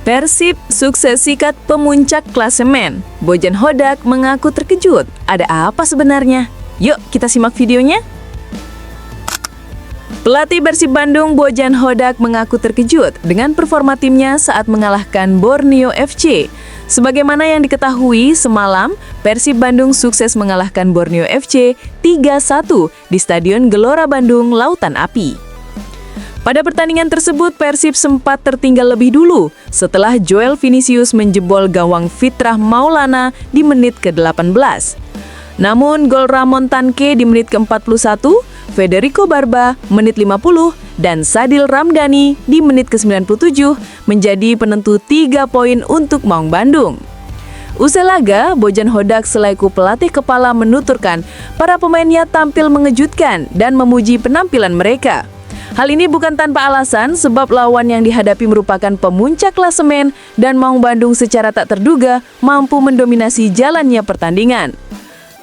Persib sukses sikat pemuncak klasemen. Bojan Hodak mengaku terkejut. Ada apa sebenarnya? Yuk kita simak videonya. Pelatih Persib Bandung Bojan Hodak mengaku terkejut dengan performa timnya saat mengalahkan Borneo FC. Sebagaimana yang diketahui semalam, Persib Bandung sukses mengalahkan Borneo FC 3-1 di Stadion Gelora Bandung Lautan Api. Pada pertandingan tersebut, Persib sempat tertinggal lebih dulu setelah Joel Vinicius menjebol gawang Fitrah Maulana di menit ke-18. Namun, gol Ramon Tanque di menit ke-41, Federico Barba menit 50, dan Sadil Ramdhani di menit ke-97 menjadi penentu 3 poin untuk Maung Bandung. Usai laga, Bojan Hodak selaku pelatih kepala menuturkan para pemainnya tampil mengejutkan dan memuji penampilan mereka. Hal ini bukan tanpa alasan sebab lawan yang dihadapi merupakan pemuncak klasemen dan Maung Bandung secara tak terduga mampu mendominasi jalannya pertandingan.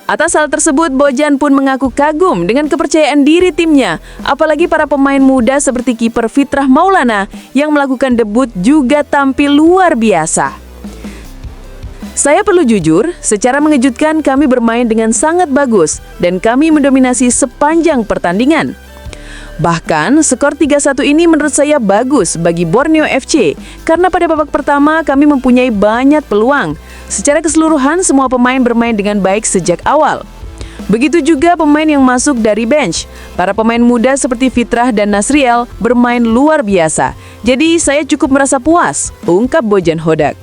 Atas hal tersebut, Bojan pun mengaku kagum dengan kepercayaan diri timnya, apalagi para pemain muda seperti kiper Fitrah Maulana yang melakukan debut juga tampil luar biasa. Saya perlu jujur, secara mengejutkan kami bermain dengan sangat bagus dan kami mendominasi sepanjang pertandingan. Bahkan, skor 3-1 ini menurut saya bagus bagi Borneo FC karena pada babak pertama kami mempunyai banyak peluang. Secara keseluruhan, semua pemain bermain dengan baik sejak awal. Begitu juga pemain yang masuk dari bench. Para pemain muda seperti Fitrah dan Nasriel bermain luar biasa. Jadi, saya cukup merasa puas, ungkap Bojan Hodak.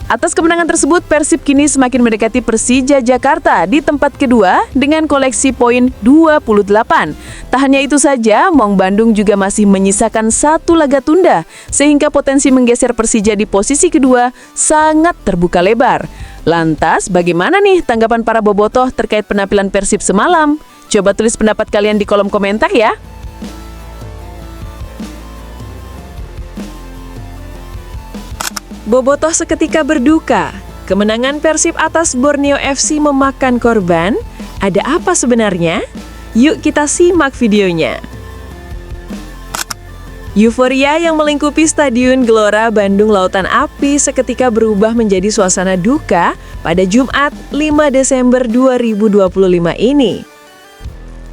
Atas kemenangan tersebut, Persib kini semakin mendekati Persija Jakarta di tempat kedua dengan koleksi poin 28. Tak hanya itu saja, Maung Bandung juga masih menyisakan satu laga tunda, sehingga potensi menggeser Persija di posisi kedua sangat terbuka lebar. Lantas, bagaimana nih tanggapan para bobotoh terkait penampilan Persib semalam? Coba tulis pendapat kalian di kolom komentar ya. Bobotoh seketika berduka. Kemenangan Persib atas Borneo FC memakan korban. Ada apa sebenarnya? Yuk kita simak videonya. Euforia yang melingkupi Stadion Gelora Bandung Lautan Api seketika berubah menjadi suasana duka pada Jumat 5 Desember 2025 ini.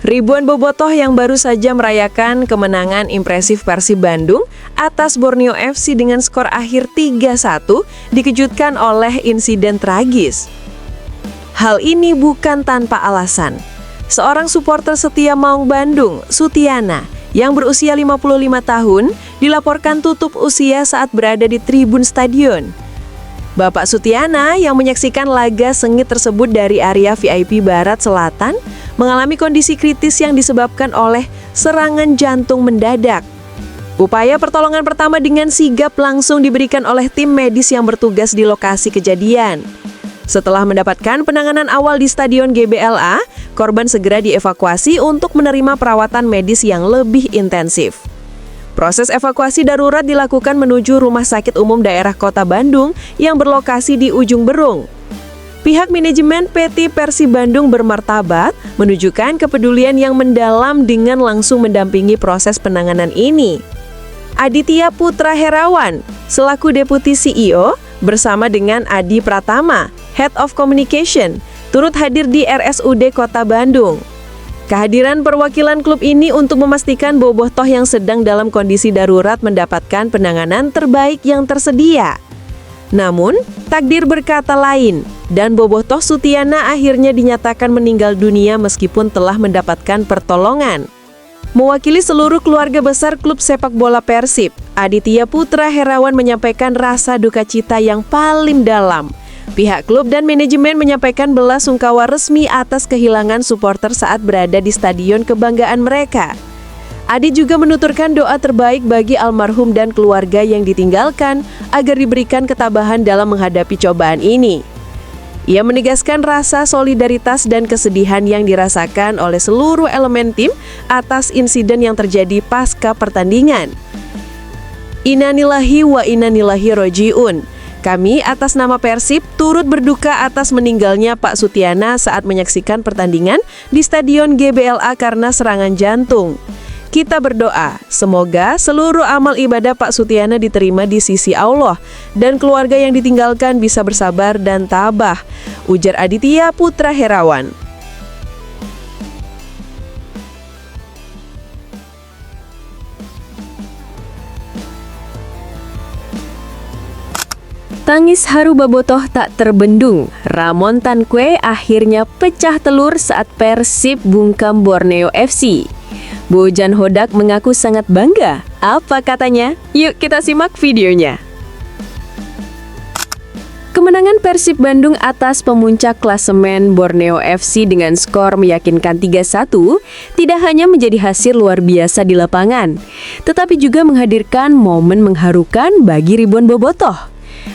Ribuan bobotoh yang baru saja merayakan kemenangan impresif Persib Bandung atas Borneo FC dengan skor akhir 3-1 dikejutkan oleh insiden tragis. Hal ini bukan tanpa alasan. Seorang supporter setia Maung Bandung, Sutiana, yang berusia 55 tahun, dilaporkan tutup usia saat berada di tribun stadion. Bapak Sutiana yang menyaksikan laga sengit tersebut dari area VIP Barat Selatan mengalami kondisi kritis yang disebabkan oleh serangan jantung mendadak. Upaya pertolongan pertama dengan sigap langsung diberikan oleh tim medis yang bertugas di lokasi kejadian. Setelah mendapatkan penanganan awal di Stadion GBLA, korban segera dievakuasi untuk menerima perawatan medis yang lebih intensif. Proses evakuasi darurat dilakukan menuju Rumah Sakit Umum Daerah Kota Bandung yang berlokasi di Ujung Berung. Pihak manajemen PT Persib Bandung bermartabat menunjukkan kepedulian yang mendalam dengan langsung mendampingi proses penanganan ini. Aditya Putra Herawan, selaku Deputi CEO, bersama dengan Adi Pratama, Head of Communication, turut hadir di RSUD Kota Bandung. Kehadiran perwakilan klub ini untuk memastikan bobotoh yang sedang dalam kondisi darurat mendapatkan penanganan terbaik yang tersedia. Namun, takdir berkata lain, dan bobotoh Sutiana akhirnya dinyatakan meninggal dunia meskipun telah mendapatkan pertolongan. Mewakili seluruh keluarga besar klub sepak bola Persib, Aditya Putra Herawan menyampaikan rasa duka cita yang paling dalam. Pihak klub dan manajemen menyampaikan belasungkawa resmi atas kehilangan supporter saat berada di stadion kebanggaan mereka. Adi juga menuturkan doa terbaik bagi almarhum dan keluarga yang ditinggalkan agar diberikan ketabahan dalam menghadapi cobaan ini. Ia menegaskan rasa solidaritas dan kesedihan yang dirasakan oleh seluruh elemen tim atas insiden yang terjadi pasca pertandingan. Innalillahi wa innalillahi roji'un. Kami atas nama Persib turut berduka atas meninggalnya Pak Sutiana saat menyaksikan pertandingan di Stadion GBLA karena serangan jantung. Kita berdoa, semoga seluruh amal ibadah Pak Sutiana diterima di sisi Allah dan keluarga yang ditinggalkan bisa bersabar dan tabah, ujar Aditya Putra Herawan. Tangis haru Bobotoh tak terbendung. Ramon Tanque akhirnya pecah telur saat Persib bungkam Borneo FC. Bojan Hodak mengaku sangat bangga. Apa katanya? Yuk kita simak videonya. Kemenangan Persib Bandung atas pemuncak klasemen Borneo FC dengan skor meyakinkan 3-1 tidak hanya menjadi hasil luar biasa di lapangan, tetapi juga menghadirkan momen mengharukan bagi ribuan bobotoh.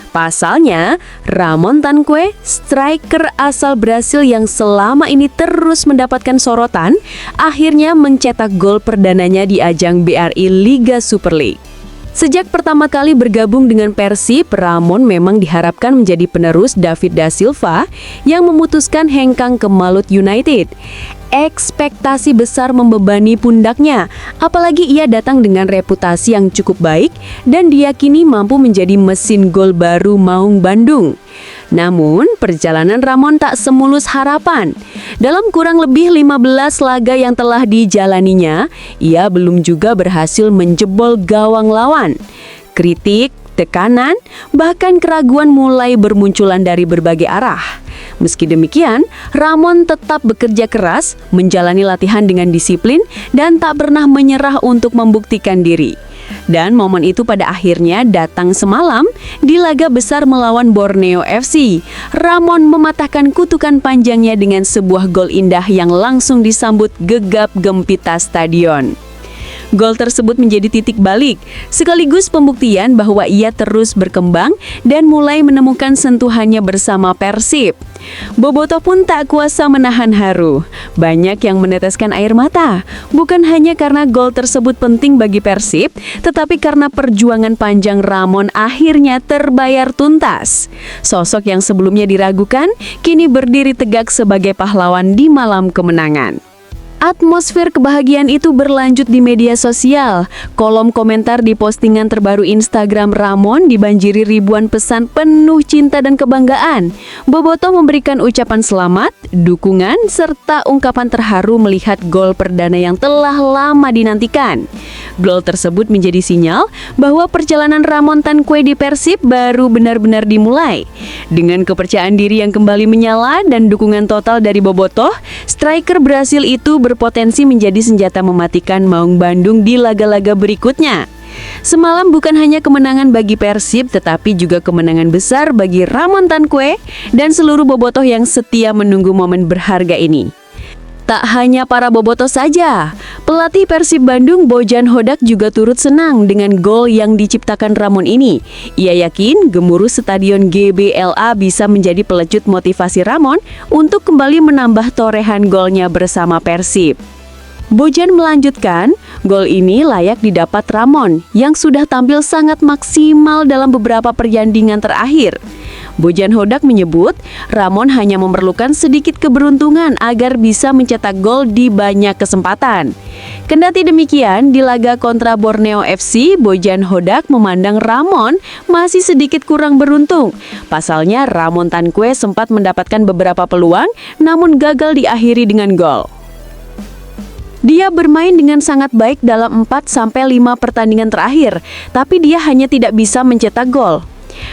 Pasalnya, Ramon Tanque, striker asal Brasil yang selama ini terus mendapatkan sorotan, akhirnya mencetak gol perdananya di ajang BRI Liga Super League. Sejak pertama kali bergabung dengan Persib, Ramon memang diharapkan menjadi penerus David da Silva yang memutuskan hengkang ke Malut United. Ekspektasi besar membebani pundaknya, apalagi ia datang dengan reputasi yang cukup baik dan diyakini mampu menjadi mesin gol baru Maung Bandung. Namun, perjalanan Ramon tak semulus harapan. Dalam kurang lebih 15 laga yang telah dijalaninya, ia belum juga berhasil menjebol gawang lawan. Kritik, tekanan, bahkan keraguan mulai bermunculan dari berbagai arah. Meski demikian, Ramon tetap bekerja keras, menjalani latihan dengan disiplin, dan tak pernah menyerah untuk membuktikan diri. Dan momen itu pada akhirnya datang semalam di laga besar melawan Borneo FC. Ramon mematahkan kutukan panjangnya dengan sebuah gol indah yang langsung disambut gegap gempita stadion. Gol tersebut menjadi titik balik, sekaligus pembuktian bahwa ia terus berkembang dan mulai menemukan sentuhannya bersama Persib. Bobotoh pun tak kuasa menahan haru. Banyak yang meneteskan air mata, bukan hanya karena gol tersebut penting bagi Persib, tetapi karena perjuangan panjang Ramon akhirnya terbayar tuntas. Sosok yang sebelumnya diragukan, kini berdiri tegak sebagai pahlawan di malam kemenangan. Atmosfer kebahagiaan itu berlanjut di media sosial. Kolom komentar di postingan terbaru Instagram Ramon dibanjiri ribuan pesan penuh cinta dan kebanggaan. Bobotoh memberikan ucapan selamat, dukungan, serta ungkapan terharu melihat gol perdana yang telah lama dinantikan. Gol tersebut menjadi sinyal bahwa perjalanan Ramon Tanque di Persib baru benar-benar dimulai. Dengan kepercayaan diri yang kembali menyala dan dukungan total dari Bobotoh, striker Brasil itu berpotensi menjadi senjata mematikan Maung Bandung di laga-laga berikutnya. Semalam bukan hanya kemenangan bagi Persib, tetapi juga kemenangan besar bagi Ramon Tanque dan seluruh bobotoh yang setia menunggu momen berharga ini. Tak hanya para bobotoh saja, pelatih Persib Bandung Bojan Hodak juga turut senang dengan gol yang diciptakan Ramon ini. Ia yakin gemuruh stadion GBLA bisa menjadi pelecut motivasi Ramon untuk kembali menambah torehan golnya bersama Persib. Bojan melanjutkan, gol ini layak didapat Ramon yang sudah tampil sangat maksimal dalam beberapa pertandingan terakhir. Bojan Hodak menyebut, Ramon hanya memerlukan sedikit keberuntungan agar bisa mencetak gol di banyak kesempatan. Kendati demikian, di laga kontra Borneo FC, Bojan Hodak memandang Ramon masih sedikit kurang beruntung. Pasalnya, Ramon Tanque sempat mendapatkan beberapa peluang, namun gagal diakhiri dengan gol. Dia bermain dengan sangat baik dalam 4-5 pertandingan terakhir, tapi dia hanya tidak bisa mencetak gol.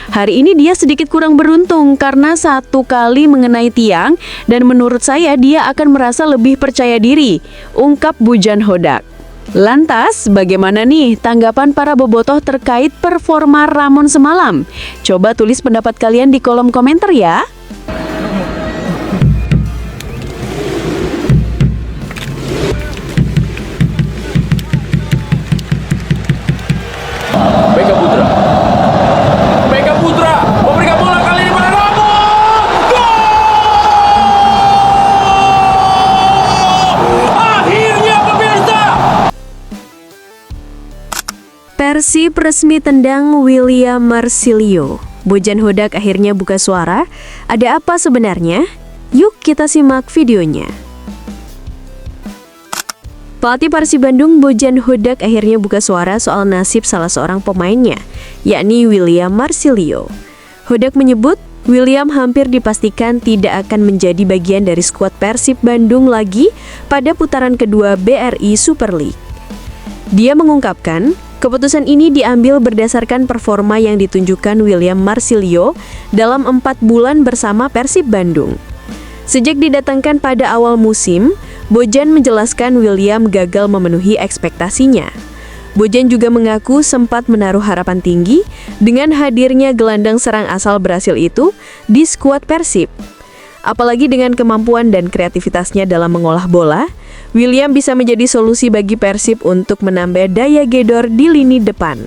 Hari ini dia sedikit kurang beruntung karena satu kali mengenai tiang dan menurut saya dia akan merasa lebih percaya diri, ungkap Bojan Hodak. Lantas, bagaimana nih tanggapan para bobotoh terkait performa Ramon semalam? Coba tulis pendapat kalian di kolom komentar ya. Persib resmi tendang William Marsilio. Bojan Hodak akhirnya buka suara. Ada apa sebenarnya? Yuk kita simak videonya. Pelatih Persib Bandung Bojan Hodak akhirnya buka suara soal nasib salah seorang pemainnya, yakni William Marsilio. Hodak menyebut William hampir dipastikan tidak akan menjadi bagian dari skuad Persib Bandung lagi pada putaran kedua BRI Super League. Dia mengungkapkan, keputusan ini diambil berdasarkan performa yang ditunjukkan William Marsilio dalam 4 bulan bersama Persib Bandung. Sejak didatangkan pada awal musim, Bojan menjelaskan William gagal memenuhi ekspektasinya. Bojan juga mengaku sempat menaruh harapan tinggi dengan hadirnya gelandang serang asal Brasil itu di skuad Persib. Apalagi dengan kemampuan dan kreativitasnya dalam mengolah bola, William bisa menjadi solusi bagi Persib untuk menambah daya gedor di lini depan.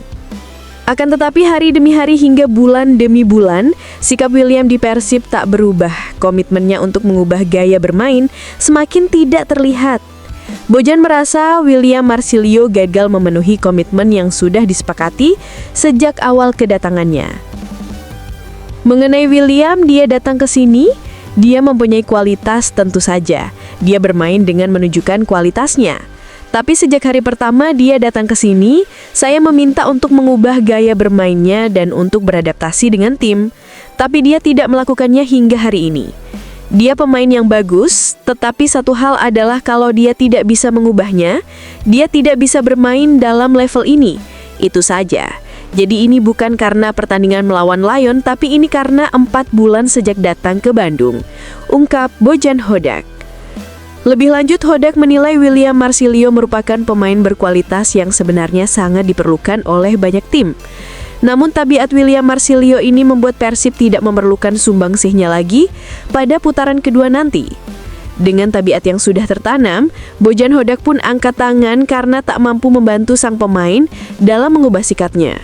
Akan tetapi hari demi hari hingga bulan demi bulan, sikap William di Persib tak berubah. Komitmennya untuk mengubah gaya bermain semakin tidak terlihat. Bojan merasa William Marsilio gagal memenuhi komitmen yang sudah disepakati sejak awal kedatangannya. Mengenai William, dia datang ke sini, dia mempunyai kualitas tentu saja. Dia bermain dengan menunjukkan kualitasnya. Tapi sejak hari pertama dia datang ke sini, saya meminta untuk mengubah gaya bermainnya dan untuk beradaptasi dengan tim. Tapi dia tidak melakukannya hingga hari ini. Dia pemain yang bagus, tetapi satu hal adalah kalau dia tidak bisa mengubahnya, dia tidak bisa bermain dalam level ini. Itu saja. Jadi ini bukan karena pertandingan melawan Lion, tapi ini karena 4 bulan sejak datang ke Bandung, ungkap Bojan Hodak. Lebih lanjut, Hodak menilai William Marsilio merupakan pemain berkualitas yang sebenarnya sangat diperlukan oleh banyak tim. Namun tabiat William Marsilio ini membuat Persib tidak memerlukan sumbangsihnya lagi pada putaran kedua nanti. Dengan tabiat yang sudah tertanam, Bojan Hodak pun angkat tangan karena tak mampu membantu sang pemain dalam mengubah sikapnya.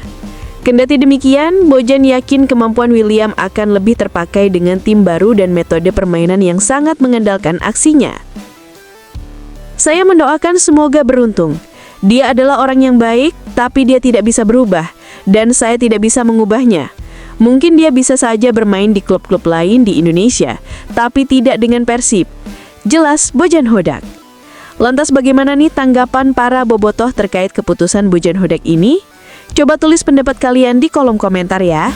Kendati demikian, Bojan yakin kemampuan William akan lebih terpakai dengan tim baru dan metode permainan yang sangat mengandalkan aksinya. Saya mendoakan semoga beruntung. Dia adalah orang yang baik, tapi dia tidak bisa berubah, dan saya tidak bisa mengubahnya. Mungkin dia bisa saja bermain di klub-klub lain di Indonesia, tapi tidak dengan Persib. Jelas Bojan Hodak. Lantas bagaimana nih tanggapan para bobotoh terkait keputusan Bojan Hodak ini? Coba tulis pendapat kalian di kolom komentar ya.